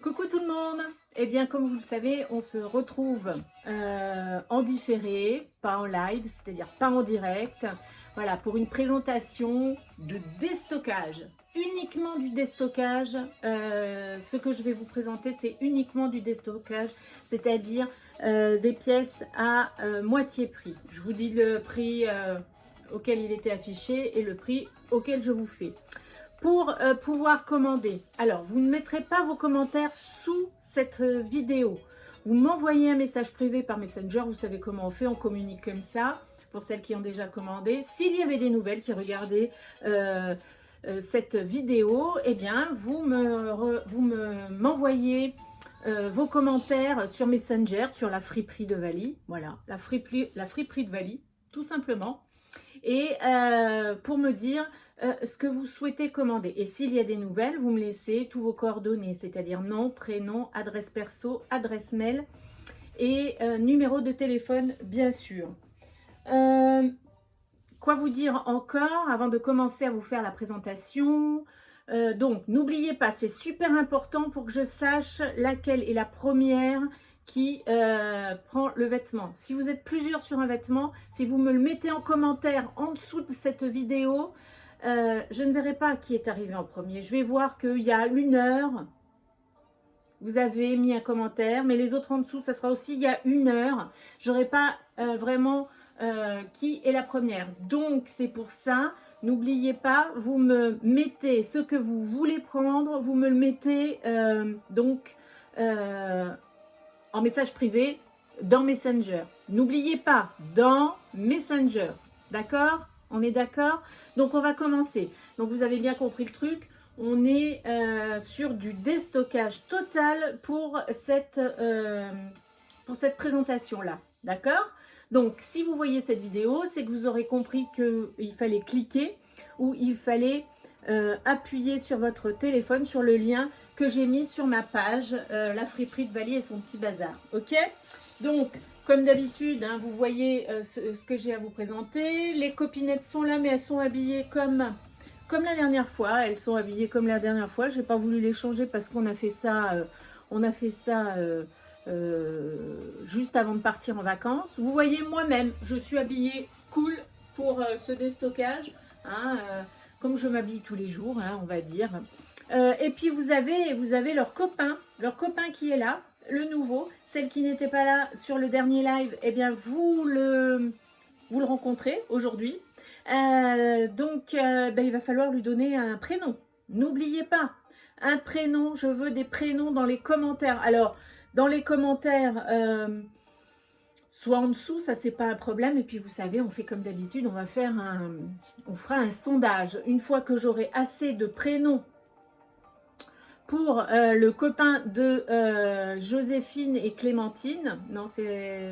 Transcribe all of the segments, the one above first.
Coucou tout le monde. Eh bien, comme vous le savez, on se retrouve en différé, pas en live, c'est-à-dire pas en direct. Voilà, pour une présentation de déstockage, uniquement du déstockage. Ce que je vais vous présenter, c'est uniquement du déstockage, c'est-à-dire des pièces à moitié prix. Je vous dis le prix auquel il était affiché et le prix auquel je vous fais. Pour pouvoir commander, alors vous ne mettrez pas vos commentaires sous cette vidéo. Vous m'envoyez un message privé par Messenger, vous savez comment on fait, on communique comme ça, pour celles qui ont déjà commandé. S'il y avait des nouvelles qui regardaient cette vidéo, eh bien vous m'envoyez vos commentaires sur Messenger, sur la friperie de Vali, voilà, la friperie de Vali, tout simplement. Et pour me dire ce que vous souhaitez commander. Et s'il y a des nouvelles, vous me laissez tous vos coordonnées, c'est-à-dire nom, prénom, adresse perso, adresse mail et numéro de téléphone, bien sûr. Quoi vous dire encore avant de commencer à vous faire la présentation? Donc, n'oubliez pas, c'est super important pour que je sache laquelle est la première qui prend le vêtement. Si vous êtes plusieurs sur un vêtement, si vous me le mettez en commentaire en dessous de cette vidéo, je ne verrai pas qui est arrivé en premier. Je vais voir qu'il y a 1 heure, vous avez mis un commentaire, mais les autres en dessous, ça sera aussi il y a 1 heure. Je n'aurai pas vraiment qui est la première. Donc, c'est pour ça, n'oubliez pas, vous me mettez ce que vous voulez prendre, vous me le mettez en message privé dans Messenger. N'oubliez pas, dans Messenger. D'accord? On est d'accord? Donc, on va commencer. Donc, vous avez bien compris le truc. On est sur du déstockage total pour cette présentation-là. D'accord? Donc, si vous voyez cette vidéo, c'est que vous aurez compris qu'il fallait cliquer ou il fallait appuyer sur votre téléphone, sur le lien que j'ai mis sur ma page, la friperie de Vali et son petit bazar. Ok? Donc, comme d'habitude, hein, vous voyez ce que j'ai à vous présenter. Les copinettes sont là, mais elles sont habillées comme la dernière fois. Elles sont habillées comme la dernière fois. Je n'ai pas voulu les changer parce qu'on a fait ça, juste avant de partir en vacances. Vous voyez, moi-même, je suis habillée cool pour ce déstockage, hein, comme je m'habille tous les jours, hein, on va dire. Et puis vous avez leur copain qui est là, le nouveau. Celle qui n'était pas là sur le dernier live, eh bien vous le rencontrez aujourd'hui. Donc il va falloir lui donner un prénom. N'oubliez pas, un prénom, je veux des prénoms dans les commentaires. Alors, dans les commentaires, soit en dessous, ça c'est pas un problème. Et puis vous savez, on fait comme d'habitude, on fera un sondage. Une fois que j'aurai assez de prénoms pour le copain de Joséphine et Clémentine, non c'est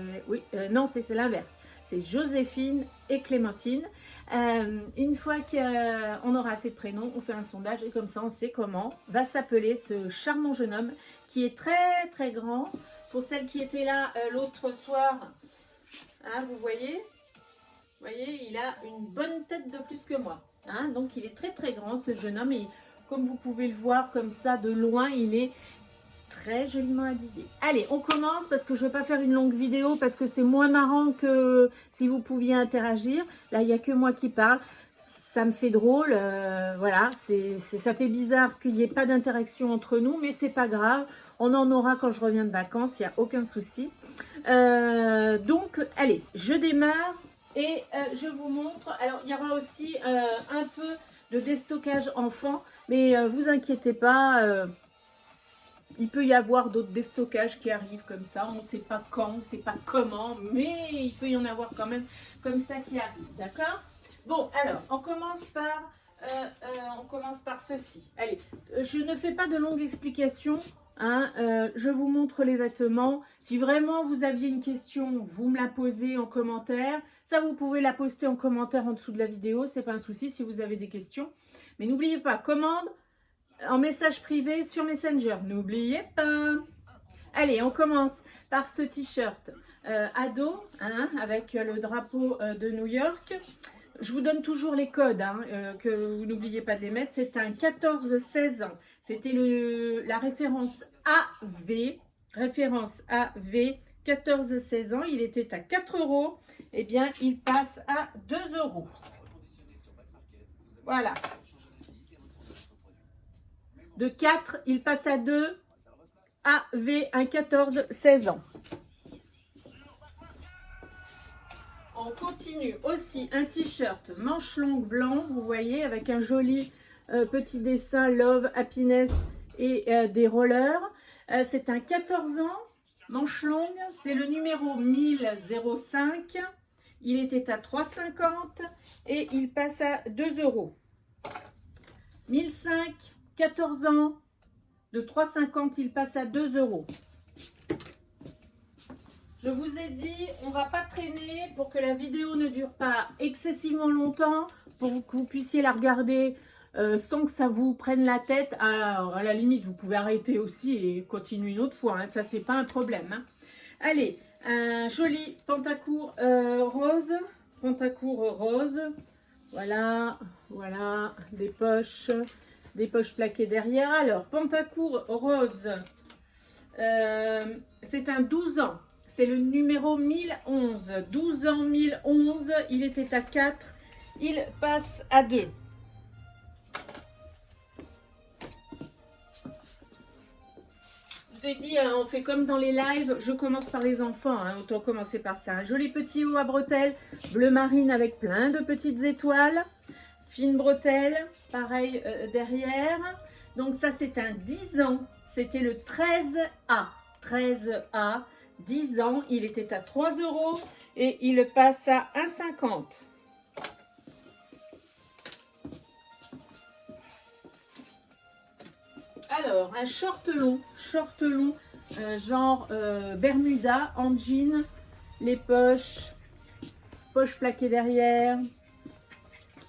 l'inverse, c'est Joséphine et Clémentine. Une fois qu'on aura assez de prénoms, on fait un sondage et comme ça on sait comment va s'appeler ce charmant jeune homme qui est très très grand. Pour celles qui étaient là l'autre soir, hein, vous voyez, il a une bonne tête de plus que moi, hein, donc il est très très grand ce jeune homme et comme vous pouvez le voir comme ça de loin, il est très joliment habillé. Allez, on commence parce que je ne veux pas faire une longue vidéo parce que c'est moins marrant que si vous pouviez interagir. Là, il n'y a que moi qui parle. Ça me fait drôle. Voilà, ça fait bizarre qu'il n'y ait pas d'interaction entre nous, mais c'est pas grave. On en aura quand je reviens de vacances, il n'y a aucun souci. Donc, allez, je démarre et je vous montre. Alors, il y aura aussi un peu de déstockage enfant, mais vous inquiétez pas. Il peut y avoir d'autres déstockages qui arrivent comme ça. On ne sait pas quand, on ne sait pas comment, mais il peut y en avoir quand même comme ça qui arrive. D'accord? Bon, alors, on commence par ceci. Allez, je ne fais pas de longues explications. Hein, je vous montre les vêtements. Si vraiment vous aviez une question, vous me la posez en commentaire. Ça, vous pouvez la poster en commentaire en dessous de la vidéo. C'est pas un souci si vous avez des questions. Mais n'oubliez pas, commande en message privé sur Messenger. N'oubliez pas. Allez, on commence par ce t-shirt ado, hein, avec le drapeau de New York. Je vous donne toujours les codes, hein, que vous n'oubliez pas de les mettre. C'est un 14-16 ans. C'était la référence AV. Référence AV, 14-16 ans. Il était à 4 €. Eh bien, il passe à 2 €. Voilà. De 4, il passe à 2. AV, un 14-16 ans. On continue aussi un t-shirt manche longue blanc, vous voyez, avec un joli petit dessin Love, Happiness et des rollers. C'est un 14 ans, manche longue, c'est le numéro 1005. Il était à 3,50 et il passe à 2 €. 1005, 14 ans, de 3,50, il passe à 2 €. Je vous ai dit, on ne va pas traîner pour que la vidéo ne dure pas excessivement longtemps, pour que vous puissiez la regarder sans que ça vous prenne la tête. Alors, à la limite, vous pouvez arrêter aussi et continuer une autre fois. Hein, ça, c'est pas un problème. Hein. Allez, un joli pantacourt rose. Pantacourt rose. Voilà, voilà, des poches plaquées derrière. Alors, pantacourt rose, c'est un 12 ans. C'est le numéro 1011. 12 ans, 1011. Il était à 4. Il passe à 2. Je vous ai dit, on fait comme dans les lives. Je commence par les enfants. Hein, autant commencer par ça. Un joli petit haut à bretelles. Bleu marine avec plein de petites étoiles. Fine bretelle. Pareil derrière. Donc ça, c'est un 10 ans. C'était le 13A. 13A. 10 ans, il était à 3 € et il passe à 1,50 €. Alors, un short long, genre Bermuda en jean, les poches plaquées derrière,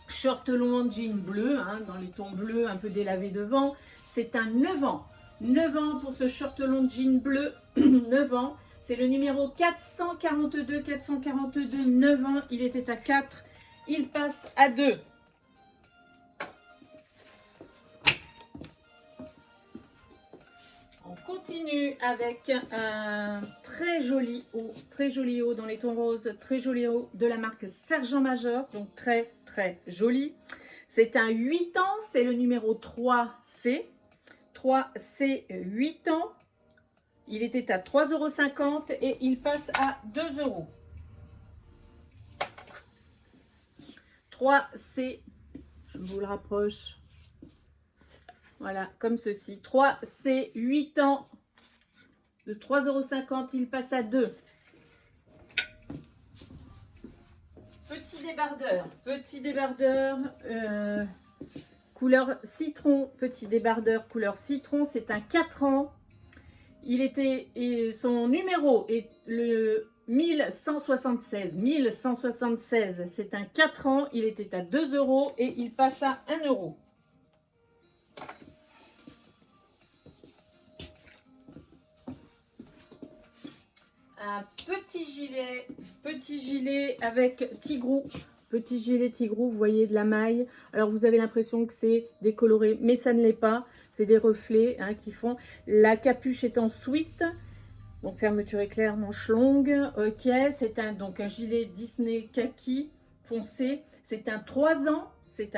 short long en jean bleu, hein, dans les tons bleus, un peu délavé devant. C'est un 9 ans. 9 ans pour ce short long jean bleu, 9 ans. C'est le numéro 442, 9 ans, il était à 4, il passe à 2. On continue avec un très joli haut dans les tons roses, très joli haut de la marque Sergent Major, donc très très joli. C'est un 8 ans, c'est le numéro 3C, 3C 8 ans. Il était à 3,50 € et il passe à 2 €. 3C, je vous le rapproche. Voilà, comme ceci. 3C, 8 ans. De 3,50 €, il passe à 2. Petit débardeur couleur citron. Petit débardeur couleur citron, c'est un 4 ans. Son numéro est le 1176. 1176, c'est un 4 ans. Il était à 2 € et il passe à 1 €. Un petit gilet avec tigrou. Petit gilet tigrou, vous voyez de la maille. Alors vous avez l'impression que c'est décoloré, mais ça ne l'est pas. C'est des reflets hein, qui font. La capuche est en sweat. Donc fermeture éclair, manche longue. Ok, c'est donc un gilet Disney kaki foncé. C'est un 3 ans. C'est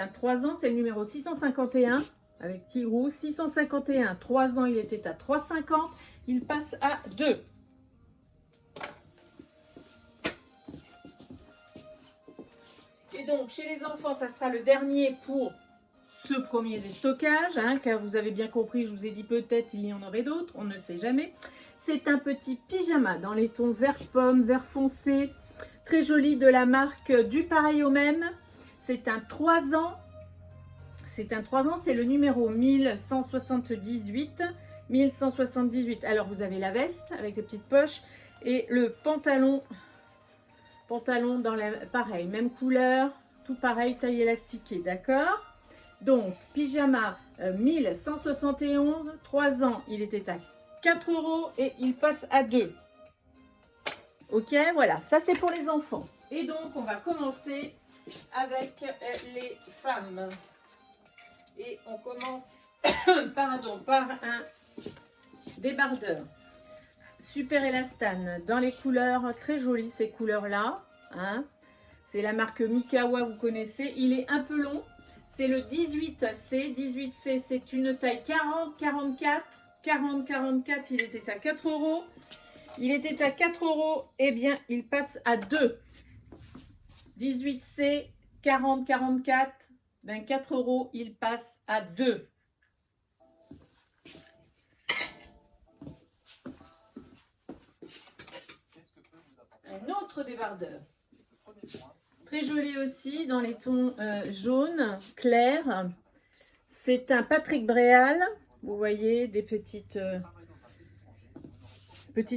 le numéro 651 avec tigrou. 651, 3 ans, il était à 3,50. Il passe à 2. Et donc, chez les enfants, ça sera le dernier pour ce premier déstockage, hein, car vous avez bien compris, je vous ai dit peut-être il y en aurait d'autres, on ne sait jamais. C'est un petit pyjama dans les tons vert pomme, vert foncé, très joli de la marque Du Pareil au Même. C'est un 3 ans. C'est le numéro 1178. 1178. Alors, vous avez la veste avec les petites poches et le pantalon dans pareil, même couleur, tout pareil, taille élastiquée, d'accord? Donc, pyjama 1171, 3 ans, il était à 4 € et il passe à 2. Ok, voilà, ça c'est pour les enfants. Et donc, on va commencer avec les femmes. Et on commence pardon, par un débardeur. Super élastane dans les couleurs, très jolies ces couleurs-là. Hein. C'est la marque Mikawa, vous connaissez. Il est un peu long. C'est le 18C. 18C, c'est une taille 40-44. 40-44, il était à 4 euros. Il était à 4 euros. Eh bien, il passe à 2. 18C, 40-44. Ben 4 euros, il passe à 2. Un autre débardeur. Très joli aussi, dans les tons jaunes, clairs. C'est un Patrick Bréal. Vous voyez, des petites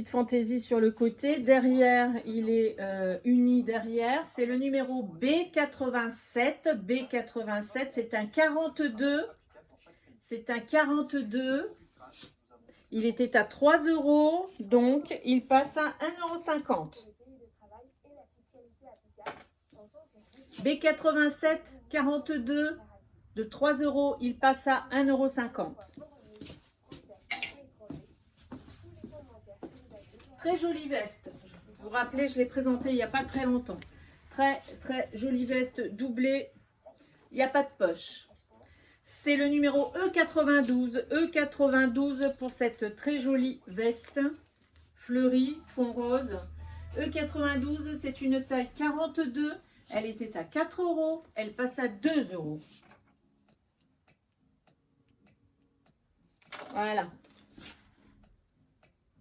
fantaisies sur le côté. Derrière, il est uni derrière. C'est le numéro B87. B87, c'est un 42. C'est un 42. Il était à 3 euros, donc il passe à 1,50 €. B87 42 de 3 euros, il passe à 1,50 €. Très jolie veste. Vous vous rappelez, je l'ai présentée il n'y a pas très longtemps. Très très jolie veste doublée. Il n'y a pas de poche. C'est le numéro E92. E92 pour cette très jolie veste fleurie, fond rose. E92, c'est une taille 42. Elle était à 4 euros. Elle passe à 2 euros. Voilà.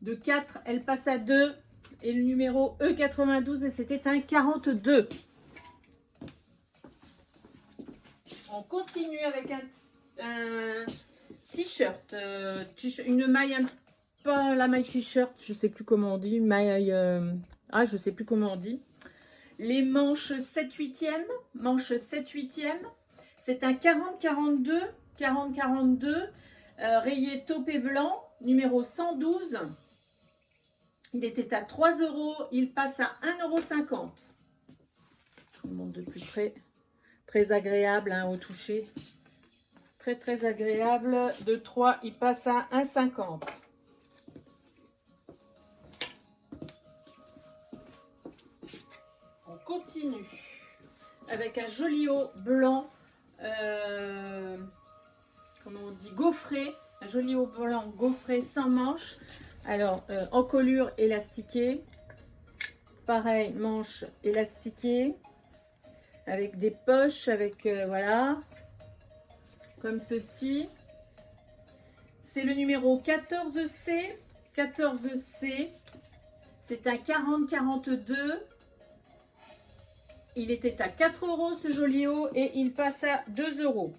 De 4, elle passe à 2. Et le numéro E92, c'était un 42. On continue avec un t-shirt. Une maille, pas la maille t-shirt, je sais plus comment on dit. Maille, je sais plus comment on dit. Les manches 7/8e. Manche 7/8e. C'est un 40-42. 40-42. Rayé taupé blanc. Numéro 112. Il était à 3 euros. Il passe à 1,50 €. Je vous montre de plus près. Très agréable hein, au toucher. Très très agréable. De 3, il passe à 1,50 €. On continue avec un joli haut blanc. Comment on dit, gaufré. Un joli haut blanc gaufré sans manches. Alors, encolure élastiquée. Pareil, manche élastiquée. Avec des poches, avec, voilà. Comme ceci. C'est le numéro 14C. 14C. C'est un 40-42. Il était à 4 euros ce joli haut et il passe à 2 euros.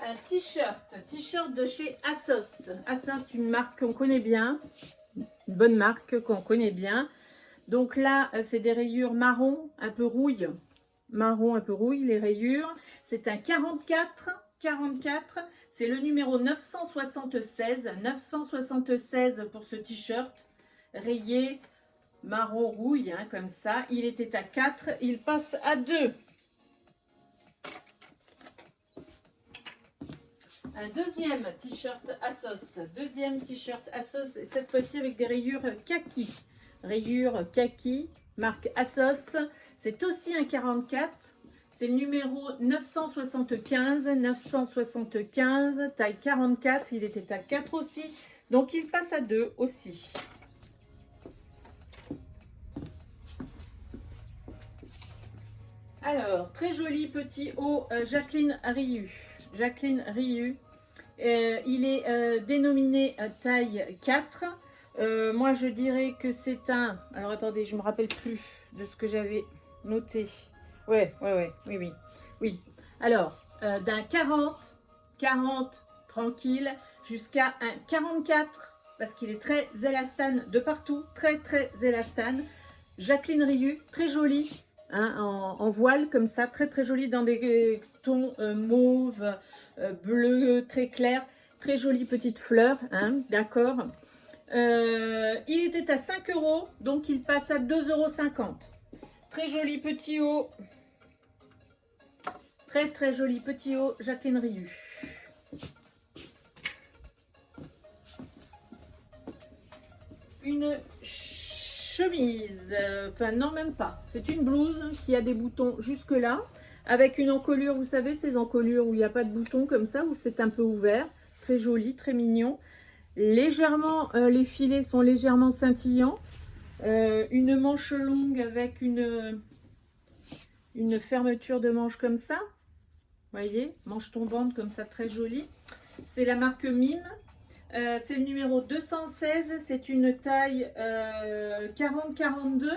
Un t-shirt de chez Assos. Assos, une marque qu'on connaît bien, une bonne marque qu'on connaît bien. Donc là, c'est des rayures marron, un peu rouille. Marron, un peu rouille, les rayures. C'est un 44. C'est le numéro 976. 976 pour ce t-shirt. Rayé, marron rouille, hein, comme ça. Il était à 4, il passe à 2. Un deuxième t-shirt Assos. Deuxième t-shirt Assos, cette fois-ci avec des rayures kaki. Rayures kaki, marque Assos. C'est aussi un 44. C'est le numéro 975. 975, taille 44. Il était à 4 aussi. Donc, il passe à 2 aussi. Alors, très joli petit haut Jacqueline Rioux. Jacqueline Rioux. Il est dénominé taille 4. Moi, je dirais que c'est un... Alors, attendez, je ne me rappelle plus de ce que j'avais noté. Oui. Alors, d'un 40 tranquille, jusqu'à un 44, parce qu'il est très élastane de partout. Très, très élastane. Jacqueline Rioux, très jolie. Hein, en voile comme ça, très très joli dans des tons mauve, bleu, très clair, très jolie petite fleur, hein, d'accord. Il était à 5 euros, donc il passe à 2,50 €. Très joli petit haut Très très joli petit haut, Jacqueline Riu. Une chemise, enfin non même pas, c'est une blouse qui a des boutons jusque là, avec une encolure, vous savez ces encolures où il n'y a pas de boutons comme ça, où c'est un peu ouvert, très joli, très mignon. Légèrement, les filets sont légèrement scintillants, une manche longue avec une fermeture de manche comme ça, voyez, manche tombante comme ça, très jolie. C'est la marque Mime. C'est le numéro 216, c'est une taille 40-42.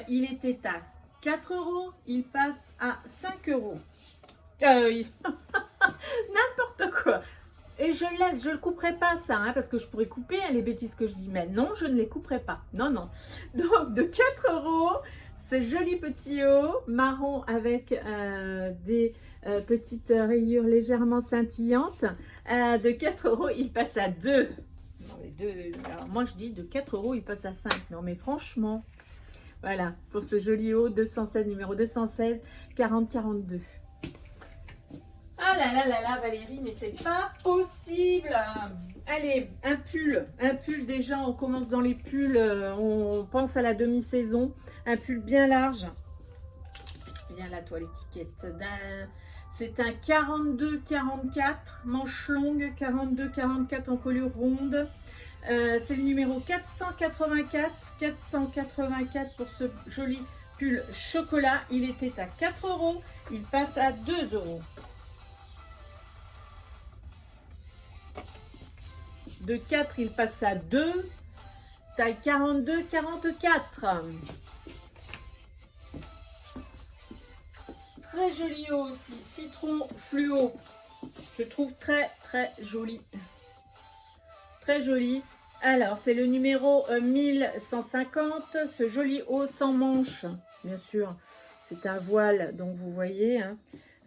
Il était à 4 €, il passe à 5 €. N'importe quoi. Et je laisse, je ne le couperai pas ça, hein, parce que je pourrais couper les bêtises que je dis, mais non, je ne les couperai pas. Non, non. Donc de 4 €, ce joli petit haut marron avec des petites rayures légèrement scintillantes. De 4 €, il passe à 2. Non, mais 2. Alors moi je dis de 4 €, il passe à 5. Non mais franchement, voilà, pour ce joli haut 216, numéro 216, 40-42. Ah là là là là Valérie, mais c'est pas possible. Allez, un pull déjà, on commence dans les pulls, on pense à la demi-saison. Un pull bien large. Viens là toi l'étiquette. C'est un 42-44, manche longue, 42-44 en colure ronde. C'est le numéro 484. 484 pour ce joli pull chocolat. Il était à 4 €, il passe à 2 €. De 4, il passe à 2. Taille 42-44. Très joli haut aussi. Citron fluo. Je trouve très très joli. Très joli. Alors, c'est le numéro 1150. Ce joli haut sans manche. Bien sûr, c'est un voile. Donc, vous voyez, hein,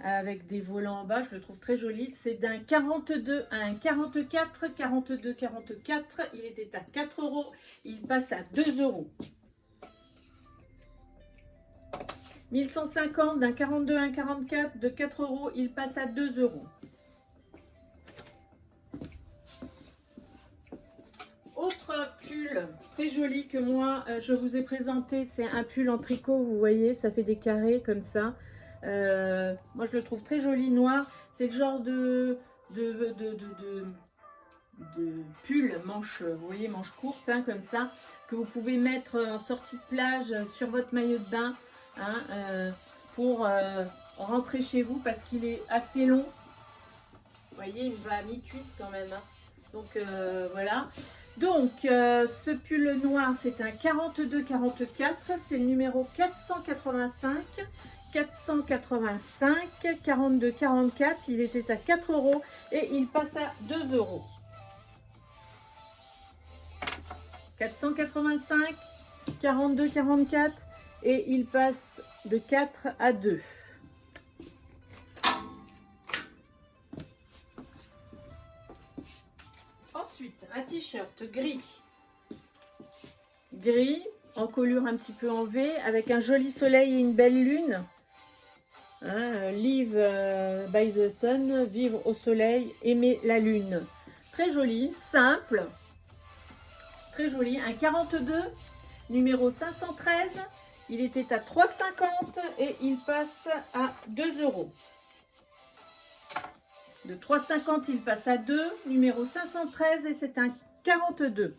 avec des volants en bas, je le trouve très joli. C'est d'un 42 à un 44, 42-44, il était à 4 €, il passe à 2 €. 1150, d'un 42 à un 44, de 4 €, il passe à 2 €. Autre pull très joli que moi, je vous ai présenté, c'est un pull en tricot, vous voyez, ça fait des carrés comme ça. Moi je le trouve très joli, noir. C'est le genre de pull manche, vous voyez, manche courte, hein, comme ça, que vous pouvez mettre en sortie de plage sur votre maillot de bain, hein, pour rentrer chez vous, parce qu'il est assez long. Vous voyez, il va à mi-cuisse quand même, hein. Donc voilà. Donc ce pull noir, c'est un 42-44, c'est le numéro 485. 485, 42-44, il était à 4 € et il passe à 2 €. 485, 42-44 et il passe de 4 à 2. Ensuite, un t-shirt gris. Gris, en colure un petit peu en V, avec un joli soleil et une belle lune. Hein, live by the sun, vivre au soleil, aimer la lune. Très joli, simple, très joli. Un 42, numéro 513, il était à 3,50 et il passe à 2 €. De 3,50, il passe à 2, numéro 513 et c'est un 42.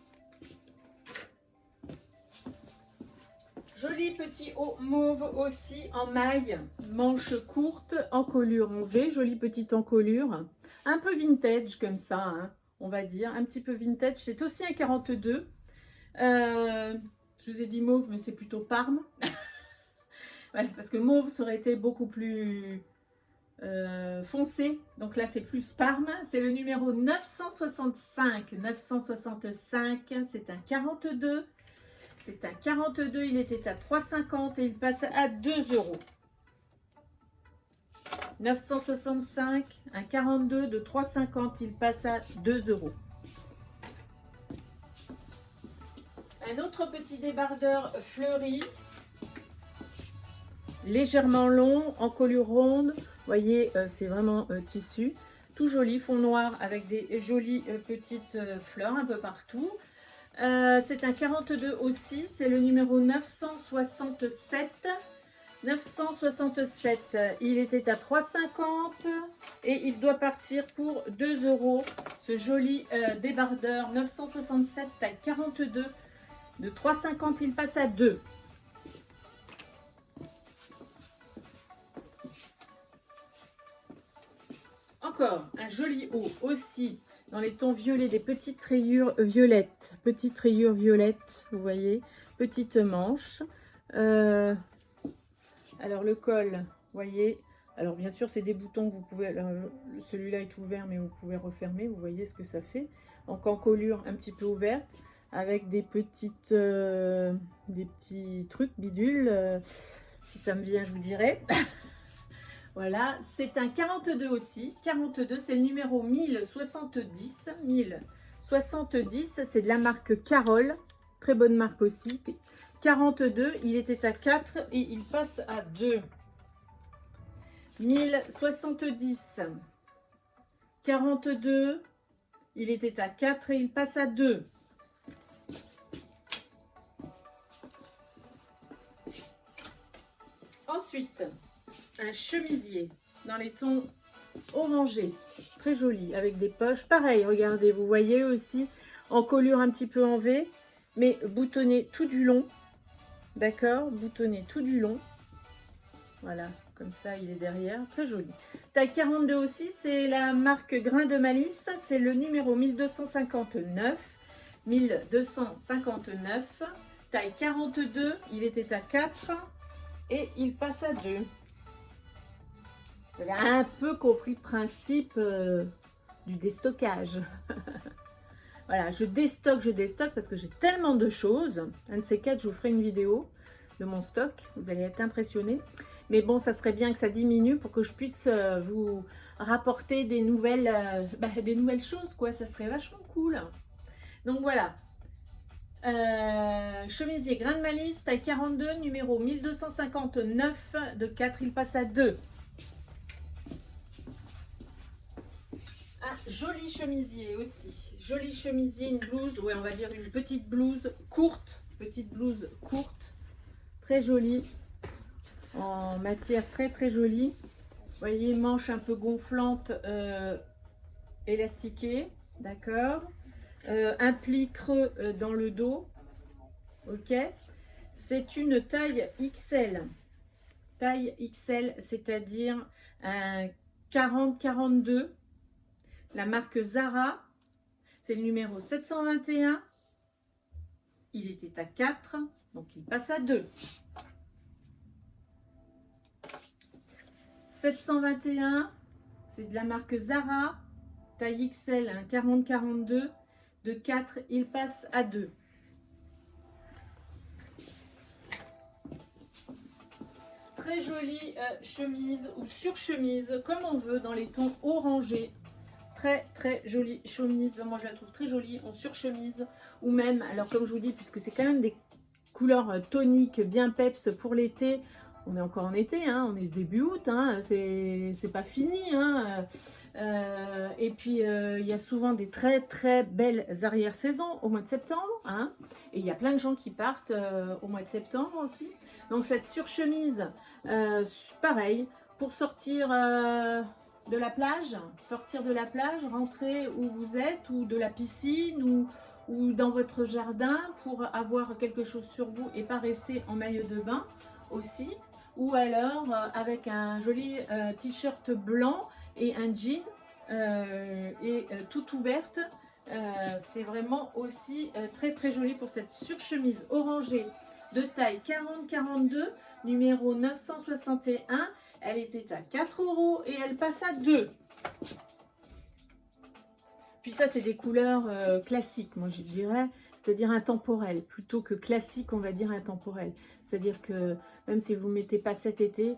Joli petit haut mauve aussi en maille, manche courte, encolure en V, jolie petite encolure. Un peu vintage comme ça, hein, on va dire, un petit peu vintage. C'est aussi un 42. Je vous ai dit mauve, mais c'est plutôt Parme. Ouais, parce que mauve, ça aurait été beaucoup plus foncé. Donc là, c'est plus Parme. C'est le numéro 965. 965, c'est un 42. C'est un 42, il était à 3,50 et il passe à 2 €. 965, un 42 de 3,50, il passe à 2 €. Un autre petit débardeur fleuri. légèrement long, en colure ronde. Vous voyez, c'est vraiment tissu. Tout joli, fond noir avec des jolies petites fleurs un peu partout. C'est un 42 aussi, c'est le numéro 967. 967, il était à 3,50 et il doit partir pour 2 euros. Ce joli débardeur 967 taille 42 de 3,50, il passe à 2. Encore un joli haut aussi dans les tons violets, des petites rayures violettes. Petites rayures violettes, vous voyez, petites manches. Alors le col, vous voyez, alors bien sûr c'est des boutons que vous pouvez, celui-là est ouvert mais vous pouvez refermer, vous voyez ce que ça fait. Donc en colure un petit peu ouverte, avec des petites, des petits trucs bidules, si ça me vient je vous dirai. Voilà, c'est un 42 aussi, 42 c'est le numéro 1070, 1070 c'est de la marque Carole, très bonne marque aussi. 42, il était à 4 et il passe à 2. 1070. 42, il était à 4 et il passe à 2. Ensuite, un chemisier dans les tons orangés, très joli, avec des poches. Pareil, regardez, vous voyez aussi, en colure un petit peu en V, mais boutonné tout du long. D'accord, boutonné tout du long. Voilà, comme ça il est derrière, très joli. Taille 42 aussi, c'est la marque Grain de Malice, c'est le numéro 1259. 1259, taille 42, il était à 4 et il passe à 2. Vous avez un peu compris le principe du déstockage. Voilà, je déstocke parce que j'ai tellement de choses. Un de ces quatre, je vous ferai une vidéo de mon stock. Vous allez être impressionnés. Mais bon, ça serait bien que ça diminue pour que je puisse vous rapporter des nouvelles choses, quoi. Ça serait vachement cool. Donc voilà. Chemisier Grain de Malice, taille 42, numéro 1259. De 4, il passe à 2. Un joli chemisier aussi. Joli chemisier, une blouse, ouais, on va dire une petite blouse courte. Petite blouse courte. Très jolie. En matière très très jolie. Vous voyez, manche un peu gonflante, élastiquée. D'accord. Un pli creux dans le dos. Ok. C'est une taille XL. Taille XL, c'est-à-dire un 40-42. La marque Zara, c'est le numéro 721. Il était à 4, donc il passe à 2. 721, c'est de la marque Zara, taille XL, un 40-42. De 4, il passe à 2. Très jolie chemise ou surchemise, comme on veut, dans les tons orangés. Très très jolie chemise, moi je la trouve très jolie en surchemise, ou même, alors comme je vous dis, puisque c'est quand même des couleurs toniques bien peps pour l'été, on est encore en été, hein, on est début août, hein, c'est pas fini, hein, et puis il y a souvent des très très belles arrière-saisons au mois de septembre, hein, et il y a plein de gens qui partent au mois de septembre aussi. Donc cette surchemise, pareil, pour sortir de la plage, rentrer où vous êtes, ou de la piscine, ou dans votre jardin, pour avoir quelque chose sur vous et pas rester en maillot de bain aussi, ou alors avec un joli t-shirt blanc et un jean tout ouverte. C'est vraiment aussi très très joli pour cette surchemise orangée de taille 40-42, numéro 961. Elle était à 4 € et elle passe à 2. Puis ça, c'est des couleurs classiques, moi je dirais, c'est-à-dire intemporelles. Plutôt que classique, on va dire intemporel. C'est-à-dire que même si vous ne mettez pas cet été,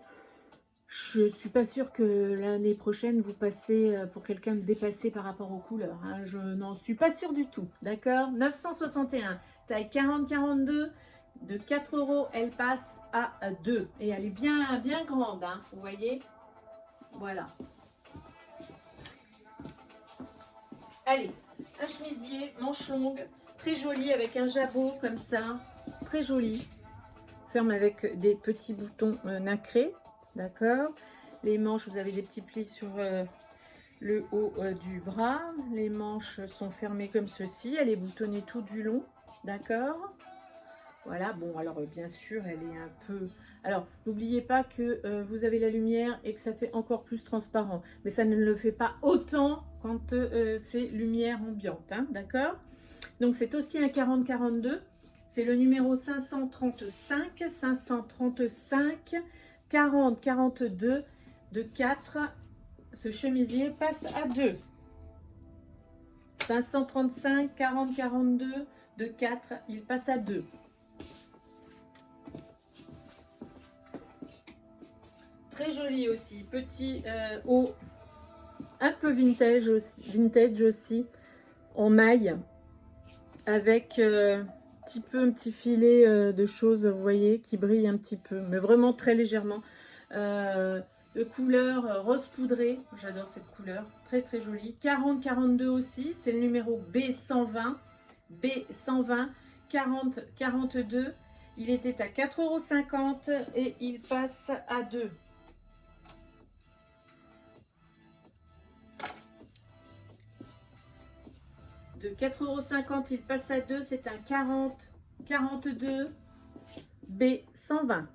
je ne suis pas sûre que l'année prochaine, vous passez pour quelqu'un de dépassé par rapport aux couleurs. Hein. Je n'en suis pas sûre du tout. D'accord, 961, taille 40-42. De 4 €, elle passe à 2. Et elle est bien, bien grande, hein, vous voyez. Voilà. Allez, un chemisier, manche longue, très joli avec un jabot comme ça. Très joli. Ferme avec des petits boutons nacrés. D'accord. Les manches, vous avez des petits plis sur le haut du bras. Les manches sont fermées comme ceci. Elle est boutonnée tout du long. D'accord. Voilà, bon, alors bien sûr, elle est un peu... Alors, n'oubliez pas que vous avez la lumière et que ça fait encore plus transparent. Mais ça ne le fait pas autant quand c'est lumière ambiante, hein, d'accord? Donc, c'est aussi un 40-42. C'est le numéro 535, 535, 40-42 de 4. Ce chemisier passe à 2. 535, 40-42 de 4, il passe à 2. Très joli aussi, petit haut, un peu vintage aussi, en maille, avec un petit filet de choses, vous voyez, qui brille un petit peu, mais vraiment très légèrement, de couleur rose poudré. J'adore cette couleur, très très jolie. 40-42 aussi, c'est le numéro B120, B120, 40-42. Il était à 4,50 € et il passe à 2. De 4,50 €, il passe à 2. C'est un 40-42 B120.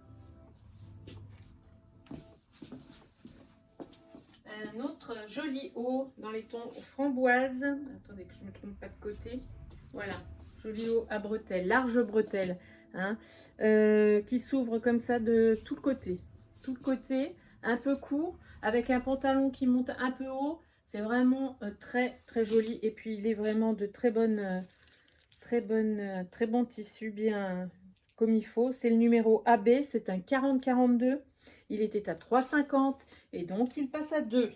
Un autre joli haut dans les tons framboise. Attendez que je ne me trompe pas de côté. Voilà, joli haut à bretelles, large bretelle, hein, qui s'ouvre comme ça de tout le côté. Tout le côté, un peu court, avec un pantalon qui monte un peu haut. C'est vraiment très très joli. Et puis il est vraiment de très bon tissu, bien comme il faut. C'est le numéro AB, c'est un 40-42. Il était à 3,50 et donc il passe à 2.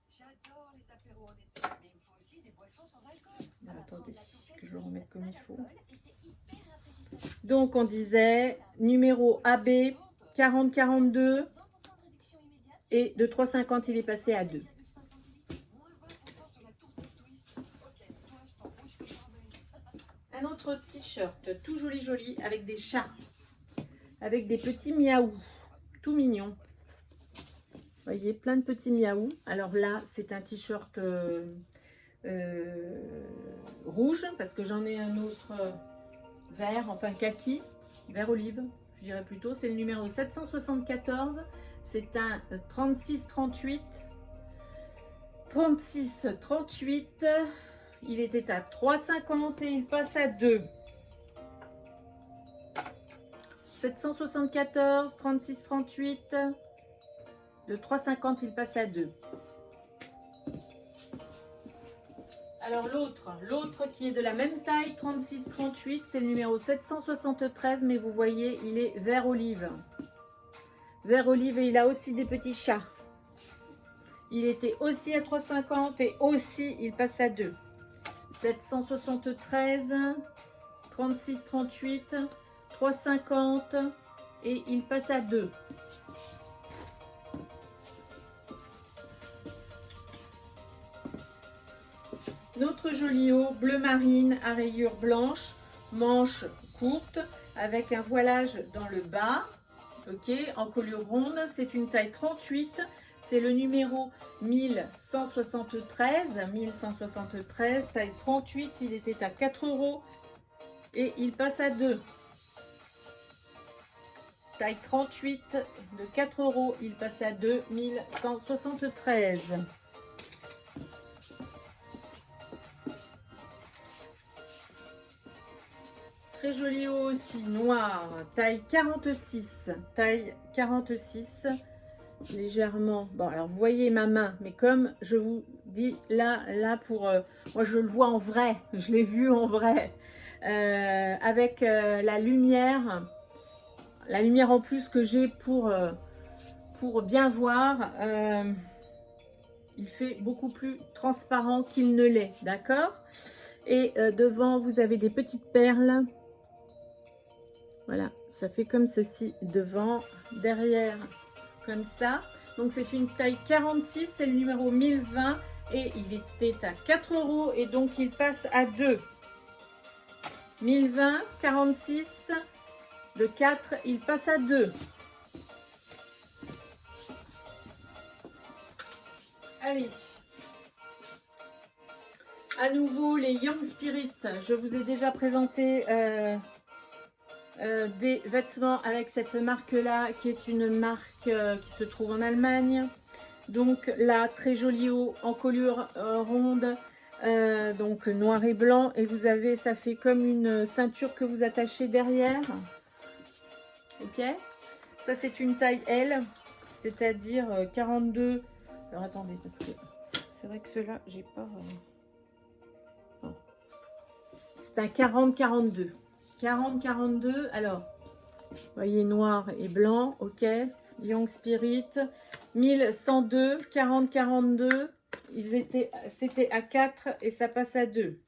J'adore les apéros en été, mais il me faut aussi des boissons sans alcool. Attendez que je le remette comme il faut. Donc on disait numéro AB 40-42 et de 3,50 il est passé à 2. Un autre t-shirt tout joli avec des chats, avec des petits miaou, tout mignon. Vous voyez, plein de petits miaou. Alors là, c'est un t-shirt rouge, parce que j'en ai un autre vert, enfin kaki, vert olive, je dirais plutôt. C'est le numéro 774. C'est un 36-38. 36-38. Il était à 3,50 et il passe à 2. 774, 36-38. De 3,50 il passe à 2. Alors l'autre qui est de la même taille, 36-38, c'est le numéro 773, mais vous voyez, il est vert olive. Vert olive et il a aussi des petits chats. Il était aussi à 3,50 et aussi il passe à 2. 773, 36-38, 3,50 et il passe à 2. Notre joli haut bleu marine à rayures blanches, manches courtes avec un voilage dans le bas, ok, en collier ronde. C'est une taille 38, c'est le numéro 1173, taille 38. Il était à 4 € et il passe à 2. Taille 38 de 4 €, il passe à 2, 1173. Très joli haut aussi, noir, taille 46, légèrement. Bon, alors vous voyez ma main, mais comme je vous dis là pour... moi, je le vois en vrai, je l'ai vu en vrai, avec la lumière en plus que j'ai pour bien voir, il fait beaucoup plus transparent qu'il ne l'est, d'accord? Et devant, vous avez des petites perles. Voilà, ça fait comme ceci, devant, derrière, comme ça. Donc c'est une taille 46, c'est le numéro 1020 et il était à 4 € et donc il passe à 2. 1020, 46, de 4, il passe à 2. Allez. À nouveau, les Young Spirit. Je vous ai déjà présenté des vêtements avec cette marque-là, qui est une marque qui se trouve en Allemagne. Donc là, très joli haut, en colure ronde, donc noir et blanc. Et vous avez, ça fait comme une ceinture que vous attachez derrière. Ok. Ça, c'est une taille L, c'est-à-dire 42. Alors attendez, parce que c'est vrai que ceux-là, j'ai pas... non. C'est un 40-42. 40-42, alors, vous voyez, noir et blanc, ok. Young Spirit, 1102, 40-42. C'était à 4 et ça passe à 2.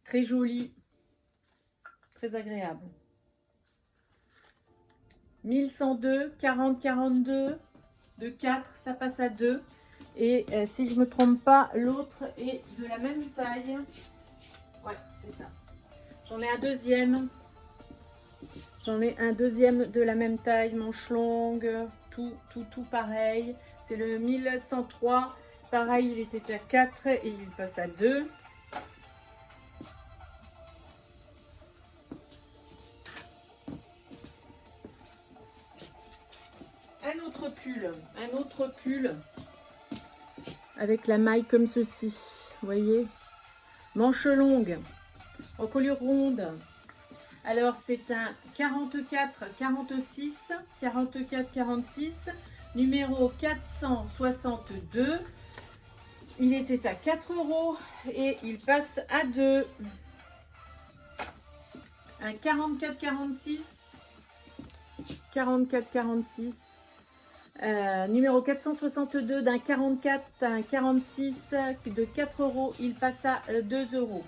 Très joli, très agréable. 1102, 40-42, de 4, ça passe à 2. Et si je ne me trompe pas, l'autre est de la même taille. Ouais, c'est ça. J'en ai un deuxième. J'en ai un deuxième de la même taille, manche longue, tout pareil. C'est le 1103. Pareil, il était à 4 et il passe à 2. Un autre pull avec la maille comme ceci. Vous voyez, manche longue, en colure ronde. Alors, c'est un 44-46, numéro 462. Il était à 4 € et il passe à 2. Un 44-46, numéro 462 d'un 44 à un 46 de 4 €. Il passe à 2 €.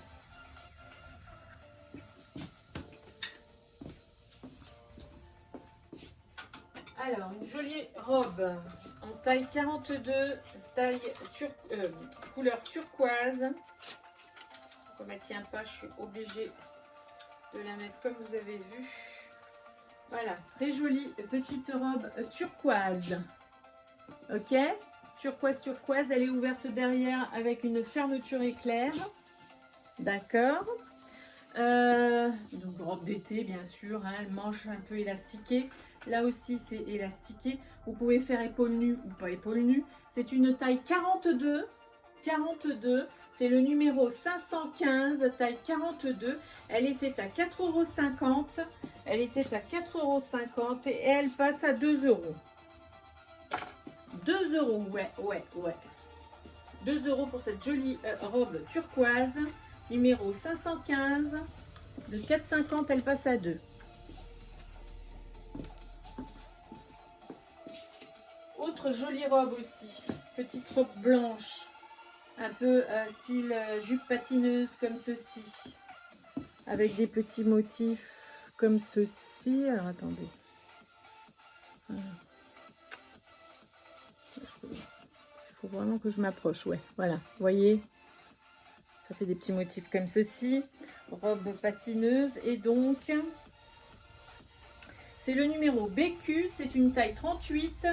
Alors, une jolie robe en taille 42, taille couleur turquoise. Comme elle ne tient pas, je suis obligée de la mettre comme vous avez vu. Voilà, très jolie petite robe turquoise. Ok, turquoise, elle est ouverte derrière avec une fermeture éclair. D'accord. Donc robe d'été bien sûr, hein, manche un peu élastiquée. Là aussi c'est élastiqué. Vous pouvez faire épaule nue ou pas épaule nue. C'est une taille 42. C'est le numéro 515, taille 42. Elle était à 4,50 €. Elle était à 4,50 € et elle passe à 2 €. 2 €, ouais. 2 € pour cette jolie robe turquoise. Numéro 515. De 4,50 €, elle passe à 2. Autre jolie robe aussi. Petite robe blanche. Un peu style jupe patineuse comme ceci. Avec des petits motifs comme ceci. Alors attendez. Voilà. Il faut vraiment que je m'approche. Ouais, voilà. Vous voyez, ça fait des petits motifs comme ceci. Robe patineuse. Et donc, c'est le numéro BQ. C'est une taille 38.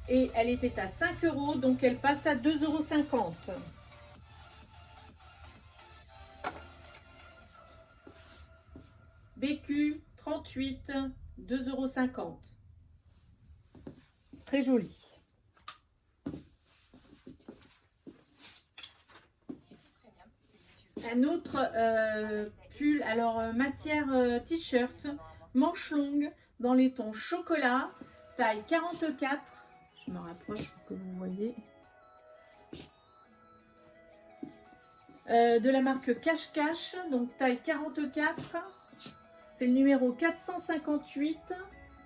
Et elle était à 5 €. Donc, elle passe à 2,50 €. BQ 38, 2,50 €. Très joli. Un autre pull, alors matière t-shirt, manche longue, dans les tons chocolat, taille 44. Je me rapproche pour que vous voyez. De la marque Cache Cache, donc taille 44. C'est le numéro 458.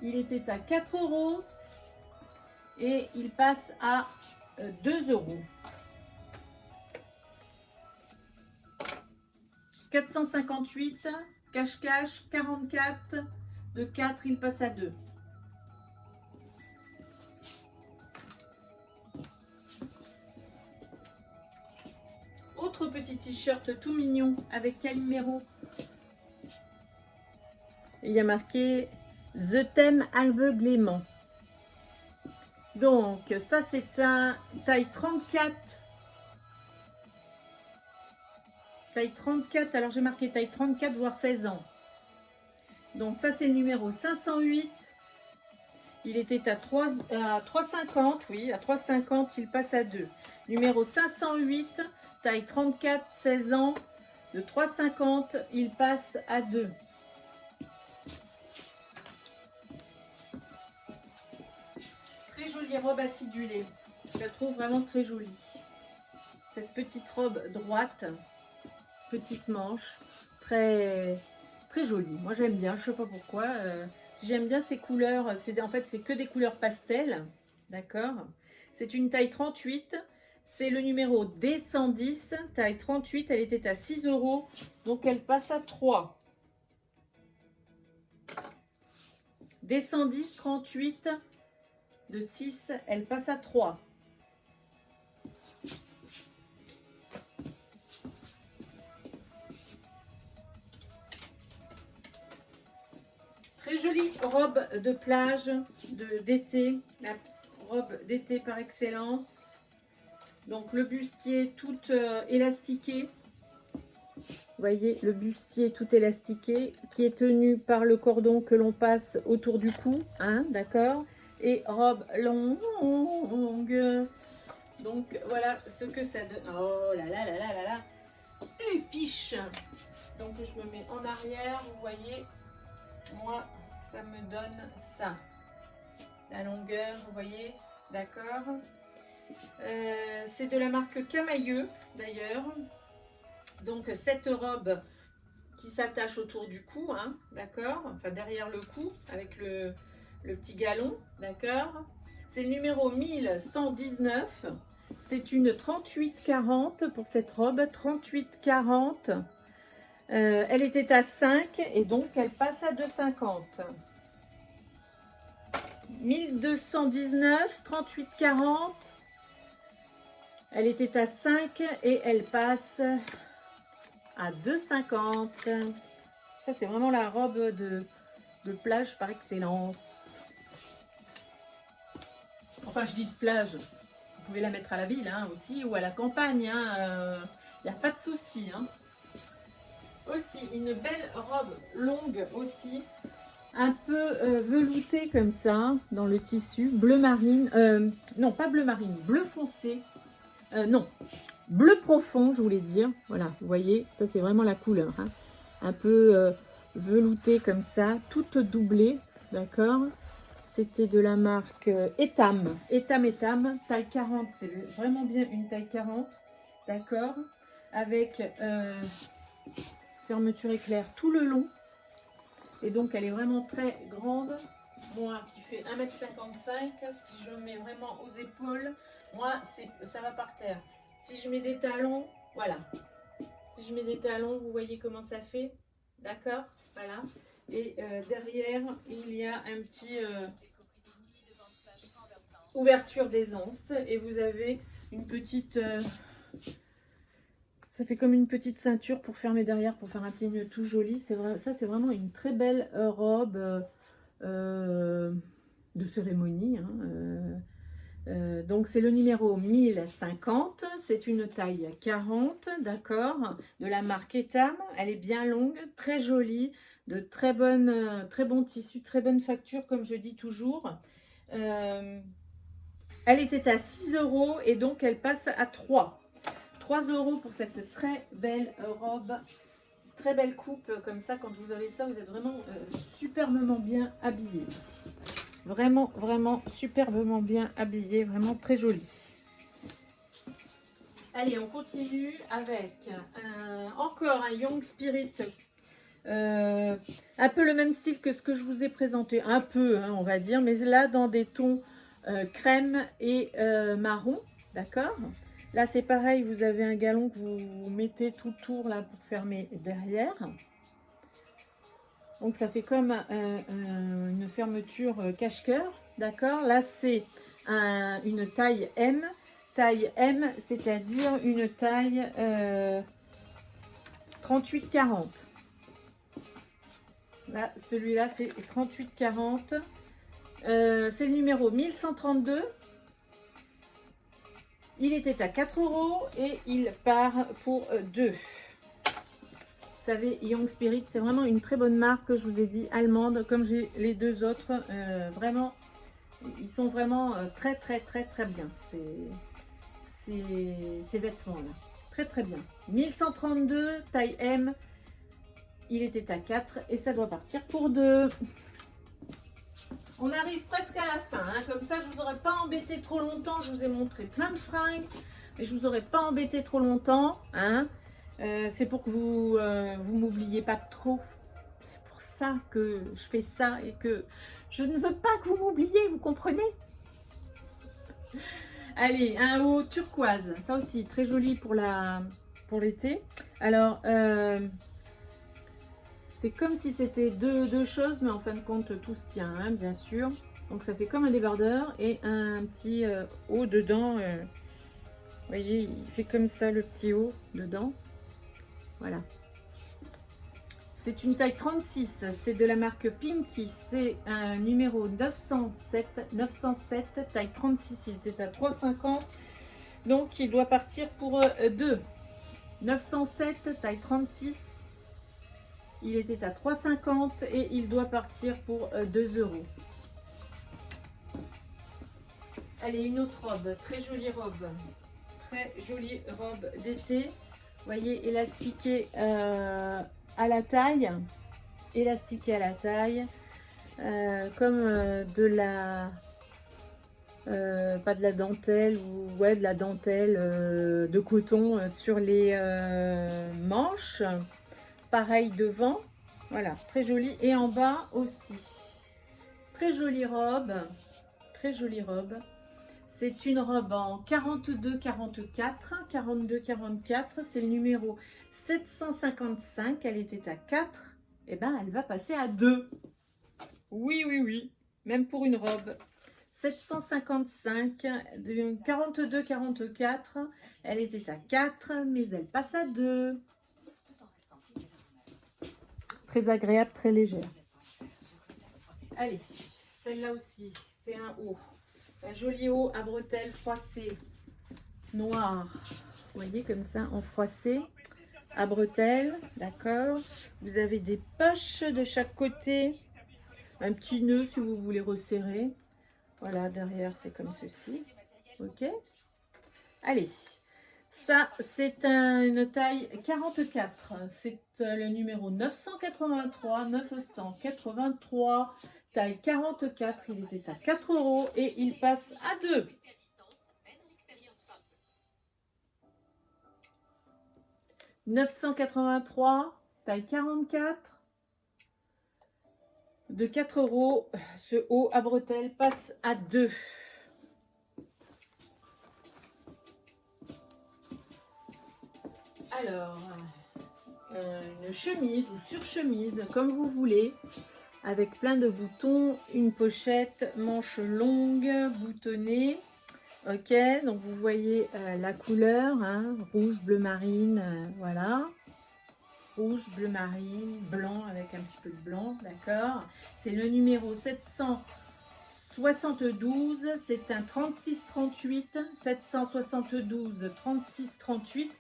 Il était à 4 € et il passe à 2 €. 458, Cache-cache, 44. De 4, il passe à 2. Autre petit t-shirt tout mignon avec Calimero. Il y a marqué « Je t'aime aveuglément ». Donc, ça, c'est un taille 34. Taille 34, alors j'ai marqué taille 34, voire 16 ans. Donc, ça, c'est le numéro 508. Il était à 3,50, oui, à 3,50, il passe à 2. Numéro 508, taille 34, 16 ans, de 3,50, il passe à 2. Très jolie robe acidulée. Je la trouve vraiment très jolie. Cette petite robe droite, petite manche, très jolie. Moi j'aime bien, je sais pas pourquoi. J'aime bien ces couleurs. En fait, c'est que des couleurs pastel. D'accord. C'est une taille 38. C'est le numéro D110. Taille 38. Elle était à 6 €. Donc elle passe à 3. D110 38. De 6, elle passe à 3. Très jolie robe de plage d'été, la robe d'été par excellence. Donc le bustier tout élastiqué. Vous voyez le bustier tout élastiqué qui est tenu par le cordon que l'on passe autour du cou, hein, d'accord. Et robe longue. Donc voilà ce que ça donne. Oh là là là là là là. Une fiche. Donc je me mets en arrière, vous voyez. Moi, ça me donne ça. La longueur, vous voyez. D'accord. C'est de la marque Camailleux d'ailleurs. Donc cette robe qui s'attache autour du cou, hein, d'accord. Enfin derrière le cou avec le petit galon, d'accord. C'est le numéro 1119. C'est une 38-40 pour cette robe. 38-40. Elle était à 5 et donc elle passe à 2,50. 1219, 38-40. Elle était à 5 et elle passe à 2,50. Ça, c'est vraiment la robe de plage par excellence. Enfin, je dis de plage. Vous pouvez la mettre à la ville hein, aussi ou à la campagne. Il n'y a pas de souci. Hein. Aussi, une belle robe longue aussi. Un peu veloutée comme ça, dans le tissu. Bleu marine. Non, pas bleu marine. Bleu foncé. Non. Bleu profond, je voulais dire. Voilà, vous voyez, ça c'est vraiment la couleur. Hein. Un peu velouté comme ça, toute doublée. D'accord. C'était de la marque Etam. Etam, taille 40. C'est vraiment bien une taille 40. D'accord. Avec fermeture éclair tout le long. Et donc, elle est vraiment très grande. Moi, qui fais 1,55 m, si je mets vraiment aux épaules, moi, ça va par terre. Si je mets des talons, voilà. Si je mets des talons, vous voyez comment ça fait. D'accord. Voilà. Et derrière, il y a un petit ouverture d'aisance. Et vous avez une petite... ça fait comme une petite ceinture pour fermer derrière, pour faire un petit nœud tout joli. Ça, c'est vraiment une très belle robe de cérémonie. Hein, donc, c'est le numéro 1050. C'est une taille 40, d'accord, de la marque Etam. Elle est bien longue, très jolie, de très bon tissu, très bonne facture, comme je dis toujours. Elle était à 6 € et donc elle passe à 3. 3 € pour cette très belle robe, très belle coupe comme ça. Quand vous avez ça, vous êtes vraiment superbement bien habillé. Vraiment, vraiment superbement bien habillé, vraiment très joli. Allez, on continue avec encore un Young Spirit. Un peu le même style que ce que je vous ai présenté. Un peu, hein, on va dire, mais là dans des tons crème et marron, d'accord. Là, c'est pareil, vous avez un galon que vous mettez tout autour là pour fermer derrière. Donc ça fait comme une fermeture cache-cœur, d'accord? Là c'est une taille M. Taille M, c'est-à-dire une taille 38-40. Là, celui-là, c'est 38-40. C'est le numéro 1132. Il était à 4 € et il part pour 2. Vous savez, Young Spirit, c'est vraiment une très bonne marque, je vous ai dit, allemande, comme j'ai les deux autres. Vraiment, ils sont vraiment très bien. Ces vêtements-là. Très bien. 1132, taille M. Il était à 4 et ça doit partir pour 2. On arrive presque à la fin. Hein. Comme ça, je ne vous aurais pas embêté trop longtemps. Je vous ai montré plein de fringues. Mais je ne vous aurais pas embêté trop longtemps. Hein. C'est pour que vous m'oubliez pas trop. C'est pour ça que je fais ça et que je ne veux pas que vous m'oubliez. Vous comprenez? Allez, un haut turquoise. Ça aussi, très joli pour l'été. Alors... c'est comme si c'était deux choses, mais en fin de compte, tout se tient, hein, bien sûr. Donc, ça fait comme un débardeur et un petit haut dedans. Vous voyez, il fait comme ça, le petit haut dedans. Voilà. C'est une taille 36. C'est de la marque Pinky. C'est un numéro 907. 907, taille 36. Il était à 3,50. Donc, il doit partir pour 2. 907, taille 36. Il était à 3,50 et il doit partir pour 2 €. Allez, une autre robe, très jolie robe. Très jolie robe d'été. Vous voyez, élastiquée à la taille. Élastiquée à la taille. Comme de la... pas de la dentelle, ou ouais, de la dentelle de coton sur les manches. Pareil devant, voilà, très joli. Et en bas aussi, très jolie robe, très jolie robe. C'est une robe en 42-44, 42-44, c'est le numéro 755, elle était à 4, et ben elle va passer à 2. Oui, même pour une robe. 755, 42-44, elle était à 4, mais elle passe à 2. Très agréable, très légère. Allez, celle-là aussi, c'est un haut. Un joli haut à bretelles froissées, noir. Vous voyez, comme ça, en froissé, à bretelles, d'accord. Vous avez des poches de chaque côté. Un petit nœud si vous voulez resserrer. Voilà, derrière, c'est comme ceci. Ok. Allez. Ça, c'est une taille 44. C'est le numéro 983. 983. Taille 44. Il était à 4 € et il passe à 2. « 983, taille 44. De 4 €, ce haut à bretelles passe à 2. Alors, une chemise ou surchemise, comme vous voulez, avec plein de boutons, une pochette, manche longue, boutonnée. Ok, donc vous voyez la couleur, hein, rouge, bleu marine, voilà. Rouge, bleu marine, blanc avec un petit peu de blanc, d'accord. C'est le numéro 772, c'est un 36-38, 772, 36-38.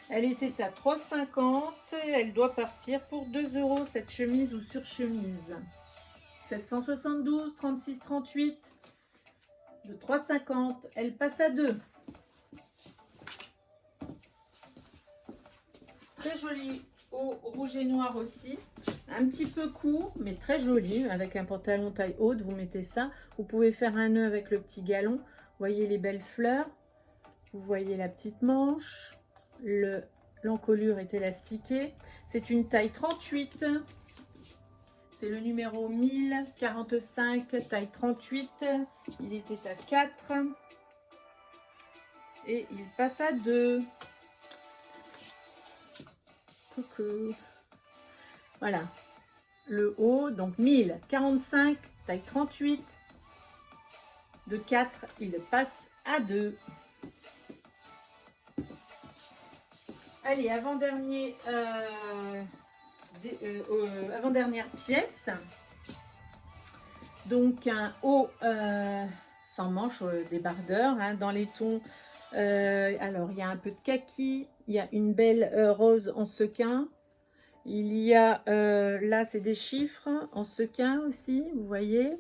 Elle était à 3,50. Elle doit partir pour 2 € cette chemise ou surchemise. 772, 36, 38. De 3,50. Elle passe à 2. Très joli au rouge et noir aussi. Un petit peu court, mais très joli. Avec un pantalon taille haute, vous mettez ça. Vous pouvez faire un nœud avec le petit galon. Vous voyez les belles fleurs. Vous voyez la petite manche. L'encolure est élastiquée. C'est une taille 38. C'est le numéro 1045, taille 38. Il était à 4. Et il passe à 2. Coucou. Voilà. le haut, donc 1045, taille 38. De 4, il passe à 2. Allez, avant-dernière pièce. Donc un haut sans manche, débardeur, hein, dans les tons. Alors, il y a un peu de kaki, il y a une belle rose en sequin. Il y a, là, c'est des chiffres en sequin aussi, vous voyez.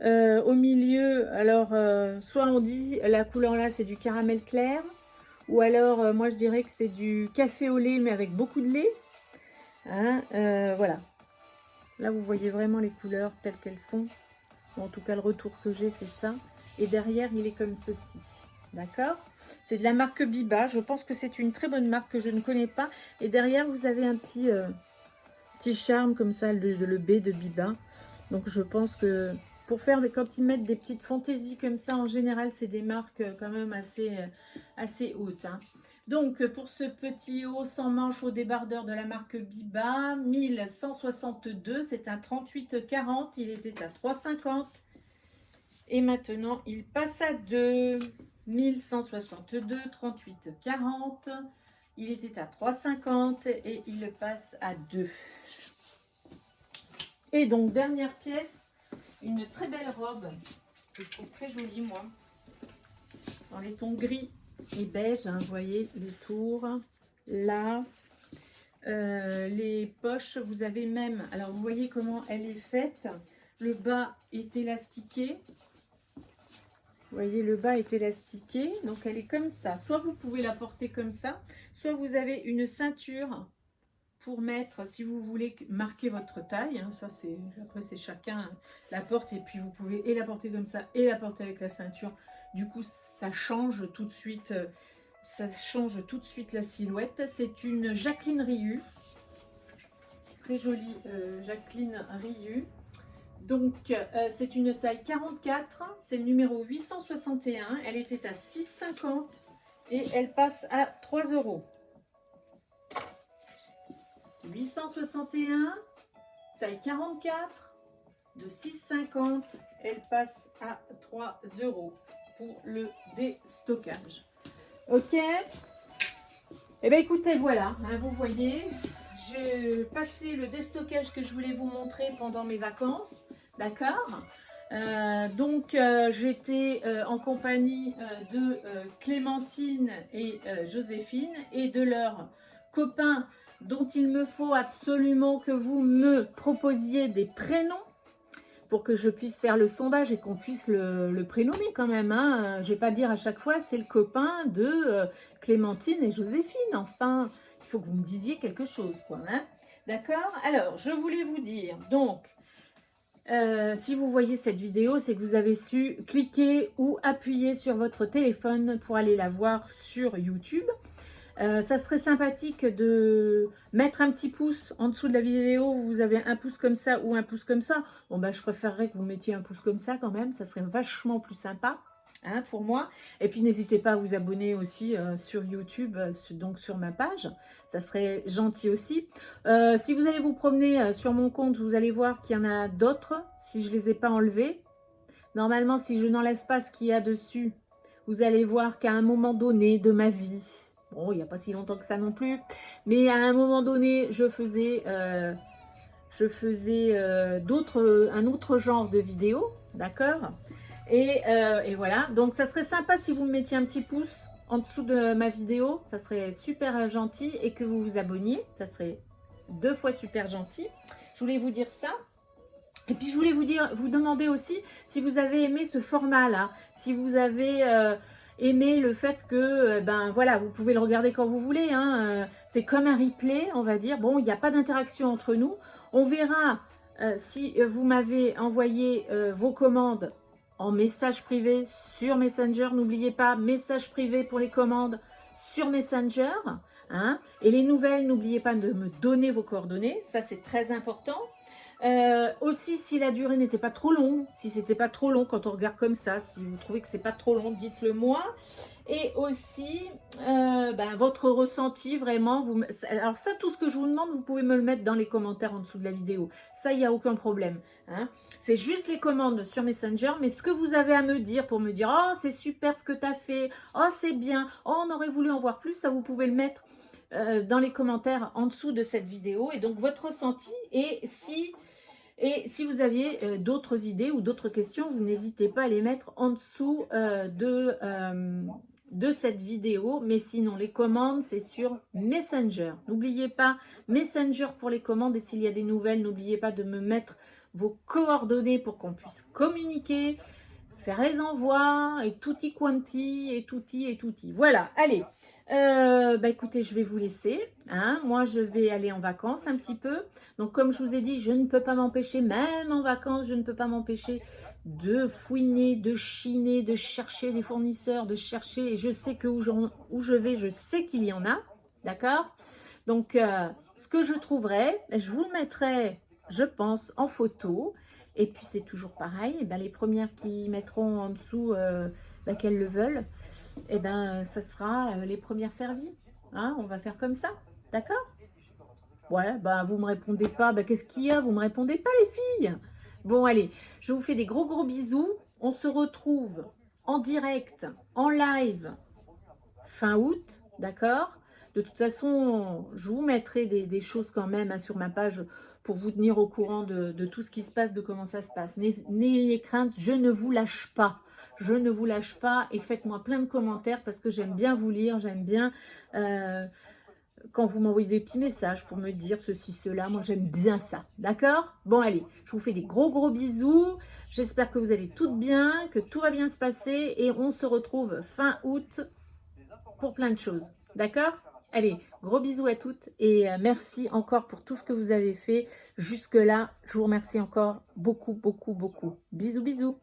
Au milieu, alors, soit on dit la couleur là, c'est du caramel clair. Ou alors, moi, je dirais que c'est du café au lait, mais avec beaucoup de lait. Hein, voilà. Là, vous voyez vraiment les couleurs telles qu'elles sont. Bon, en tout cas, le retour que j'ai, c'est ça. Et derrière, il est comme ceci. D'accord? C'est de la marque Biba. Je pense que c'est une très bonne marque que je ne connais pas. Et derrière, vous avez un petit charme comme ça, le B de Biba. Donc, je pense que pour faire, quand ils mettent des petites fantaisies comme ça, en général, c'est des marques quand même assez hautes. Hein. Donc, pour ce petit haut sans manche au débardeur de la marque Biba, 1162, c'est un 38-40, il était à 3,50. Et maintenant, il passe à 2. 1162, 38-40. Il était à 3,50 et il passe à 2. Et donc, dernière pièce, une très belle robe que je trouve très jolie, moi. Dans les tons gris et beige, hein, vous voyez, les tours, là. Les poches, vous avez même, alors vous voyez comment elle est faite. Le bas est élastiqué. Vous voyez, le bas est élastiqué, donc elle est comme ça. Soit vous pouvez la porter comme ça, soit vous avez une ceinture pour mettre, si vous voulez marquer votre taille. Hein, ça, c'est après, c'est chacun la porte. Et puis, vous pouvez et la porter comme ça et la porter avec la ceinture. Du coup, ça change tout de suite. Ça change tout de suite la silhouette. C'est une Jacqueline Rioux. Très jolie Jacqueline Rioux. Donc, c'est une taille 44, c'est le numéro 861. Elle était à 6,50 et elle passe à 3 €. 861, taille 44, de 6,50, elle passe à 3 € pour le déstockage. Ok. Eh bien, écoutez, voilà, hein, vous voyez. J'ai passé le déstockage que je voulais vous montrer pendant mes vacances, d'accord. Donc j'étais en compagnie de Clémentine et Joséphine et de leurs copains dont il me faut absolument que vous me proposiez des prénoms pour que je puisse faire le sondage et qu'on puisse le prénommer quand même. Hein. Je ne vais pas dire à chaque fois c'est le copain de Clémentine et Joséphine, enfin... Il faut que vous me disiez quelque chose, quoi. Hein, d'accord? Alors, je voulais vous dire, donc, si vous voyez cette vidéo, c'est que vous avez su cliquer ou appuyer sur votre téléphone pour aller la voir sur YouTube. Ça serait sympathique de mettre un petit pouce en dessous de la vidéo. Vous avez un pouce comme ça ou un pouce comme ça. Bon, bah, je préférerais que vous mettiez un pouce comme ça quand même. Ça serait vachement plus sympa. Hein, pour moi. Et puis n'hésitez pas à vous abonner aussi sur YouTube, donc sur ma page, ça serait gentil aussi. Si vous allez vous promener sur mon compte, vous allez voir qu'il y en a d'autres, si je ne les ai pas enlevés. Normalement, si je n'enlève pas ce qu'il y a dessus, vous allez voir qu'à un moment donné de ma vie, bon, il n'y a pas si longtemps que ça non plus, mais à un moment donné, je faisais un autre genre de vidéos, d'accord ? Et voilà, donc ça serait sympa si vous me mettiez un petit pouce en dessous de ma vidéo, ça serait super gentil, et que vous vous abonniez, ça serait 2 fois super gentil. Je voulais vous dire ça. Et puis je voulais vous demander aussi si vous avez aimé ce format là, si vous avez aimé le fait que ben voilà, vous pouvez le regarder quand vous voulez, hein, c'est comme un replay, on va dire. Bon, il n'y a pas d'interaction entre nous. On verra si vous m'avez envoyé vos commandes en message privé sur Messenger. N'oubliez pas, message privé pour les commandes sur Messenger. Hein, et les nouvelles, n'oubliez pas de me donner vos coordonnées. Ça, c'est très important. Aussi, si la durée n'était pas trop longue, si c'était pas trop long quand on regarde comme ça, si vous trouvez que c'est pas trop long, dites-le moi. Et aussi, votre ressenti vraiment. Alors ça, tout ce que je vous demande, vous pouvez me le mettre dans les commentaires en dessous de la vidéo. Ça, il n'y a aucun problème. Hein. C'est juste les commandes sur Messenger, mais ce que vous avez à me dire pour me dire « Oh, c'est super ce que tu as fait. Oh, c'est bien. Oh, on aurait voulu en voir plus », ça, vous pouvez le mettre dans les commentaires en dessous de cette vidéo. Et donc, votre ressenti. Et si vous aviez d'autres idées ou d'autres questions, vous n'hésitez pas à les mettre en dessous de cette vidéo. Mais sinon, les commandes, c'est sur Messenger. N'oubliez pas, Messenger pour les commandes. Et s'il y a des nouvelles, n'oubliez pas de me mettre vos coordonnées pour qu'on puisse communiquer, faire les envois, et tutti quanti, et tutti. Voilà, allez. Écoutez, je vais vous laisser. Hein. Moi, je vais aller en vacances un petit peu. Donc, comme je vous ai dit, je ne peux pas m'empêcher, même en vacances, je ne peux pas m'empêcher de fouiner, de chiner, de chercher des fournisseurs, de chercher. Et je sais que où je vais, je sais qu'il y en a. D'accord? Donc, ce que je trouverai, je vous le mettrai, je pense, en photo. Et puis, c'est toujours pareil. Les premières qui mettront en dessous qu'elles le veulent, ça sera les premières servies. Hein, on va faire comme ça. D'accord? Ouais, vous me répondez pas. Qu'est-ce qu'il y a? Vous me répondez pas, les filles? Bon, allez, je vous fais des gros bisous. On se retrouve en direct, en live, fin août. D'accord? De toute façon, je vous mettrai des choses quand même sur ma page pour vous tenir au courant de tout ce qui se passe, de comment ça se passe. N'ayez crainte, je ne vous lâche pas. Je ne vous lâche pas et faites-moi plein de commentaires parce que j'aime bien vous lire, j'aime bien quand vous m'envoyez des petits messages pour me dire ceci, cela. Moi, j'aime bien ça. D'accord? Bon, allez, je vous fais des gros bisous. J'espère que vous allez toutes bien, que tout va bien se passer et on se retrouve fin août pour plein de choses. D'accord? Allez, gros bisous à toutes et merci encore pour tout ce que vous avez fait jusque-là. Je vous remercie encore beaucoup. Bisous.